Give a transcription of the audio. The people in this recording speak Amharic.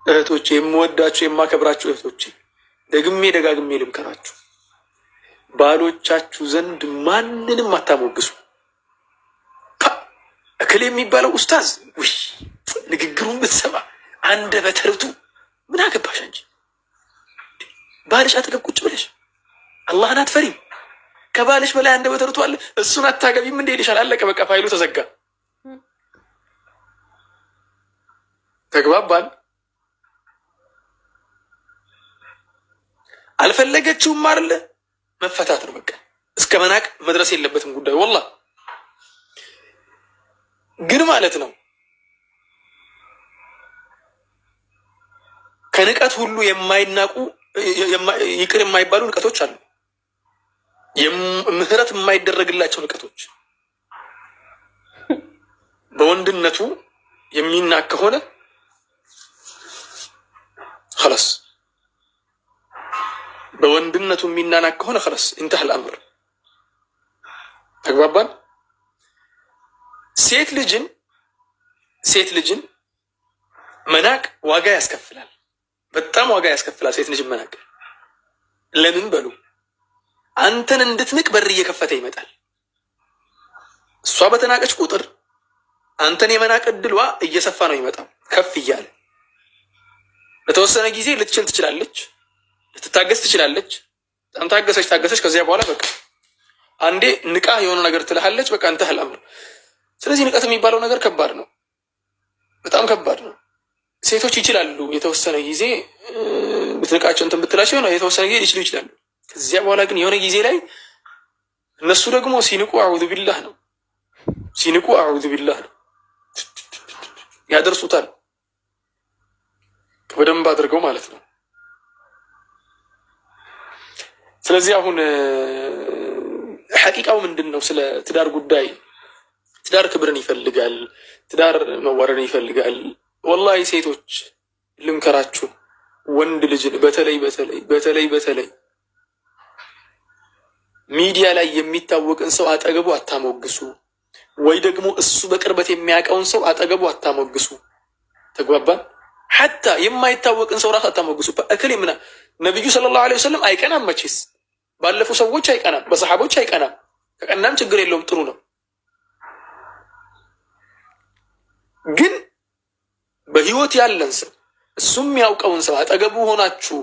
እህቶቼ፣ የምወዳችሁ የማከብራችሁ እህቶቼ፣ ደግሜ ደጋግሜ ልምከራችሁ፣ ባሎቻችሁ ዘንድ ማንንም አታሞግሱ። እክል የሚባለው ኡስታዝ ውይ ንግግሩን ብትሰማ አንደበተ ርቱዕ ምን አገባሽ እንጂ ባልሽ አጠገብ ቁጭ ብለሽ አላህን አትፈሪም? ከባልሽ በላይ አንደበተ ርቱዕ አለ። እሱን አታገቢም እንደ ይልሻል። አለቀ በቃ፣ ፋይሉ ተዘጋ። ተግባባን? አልፈለገችውም አይደለ? መፈታት ነው በቃ። እስከ መናቅ መድረስ የለበትም ጉዳዩ። ወላሂ ግን ማለት ነው ከንቀት ሁሉ የማይናቁ ይቅር የማይባሉ ንቀቶች አሉ። ምህረት የማይደረግላቸው ንቀቶች። በወንድነቱ የሚናቅ ከሆነ خلاص በወንድነቱ የሚናናቅ ከሆነ خلاص انتهى الامر። ተግባባን? ሴት ልጅን መናቅ ዋጋ ያስከፍላል። በጣም ዋጋ ያስከፍላል ሴት ልጅን መናቅ። ለምን በሉ፣ አንተን እንድትንቅ በር እየከፈተ ይመጣል። እሷ በተናቀች ቁጥር አንተን የመናቅ እድሏ እየሰፋ ነው ይመጣው፣ ከፍ እያለ። ለተወሰነ ጊዜ ልትችል ትችላለች፣ ልትታገስ ትችላለች። በጣም ታገሰች። ከዚያ በኋላ በቃ አንዴ ንቃ የሆነ ነገር ትልሃለች። በቃ እንተህ አልአምር። ስለዚህ ንቀት የሚባለው ነገር ከባድ ነው፣ በጣም ከባድ ነው። ሴቶች ይችላሉ የተወሰነ ጊዜ ብትንቃቸው እንትን ብትላቸው ነው የተወሰነ ጊዜ ሊችሉ ይችላሉ። ከዚያ በኋላ ግን የሆነ ጊዜ ላይ እነሱ ደግሞ ሲንቁ አዑዙ ቢላህ ነው፣ ሲንቁ አዑዙ ቢላህ ነው ያደርሱታል፣ በደንብ አድርገው ማለት ነው። ስለዚህ አሁን ሐቂቃው ምንድን ነው? ስለ ትዳር ጉዳይ፣ ትዳር ክብርን ይፈልጋል፣ ትዳር መዋረድን ይፈልጋል። ወላሂ ሴቶች ልምከራችሁ፣ ወንድ ልጅን በተለይ ሚዲያ ላይ የሚታወቅን ሰው አጠገቡ አታሞግሱ፣ ወይ ደግሞ እሱ በቅርበት የሚያውቀውን ሰው አጠገቡ አታሞግሱ። ተግባባን? ሐታ የማይታወቅን ሰው ራስ አታሞግሱ። እክል ምና ነብዩ ሰለላሁ ዐለይሂ ወሰለም አይቀናም መቼስ፣ ባለፉ ሰዎች አይቀናም፣ በሰሃቦች አይቀናም። ከቀናም ችግር የለውም፣ ጥሩ ነው። ግን በህይወት ያለን ሰው እሱም ያውቀውን ሰው አጠገቡ ሆናችሁ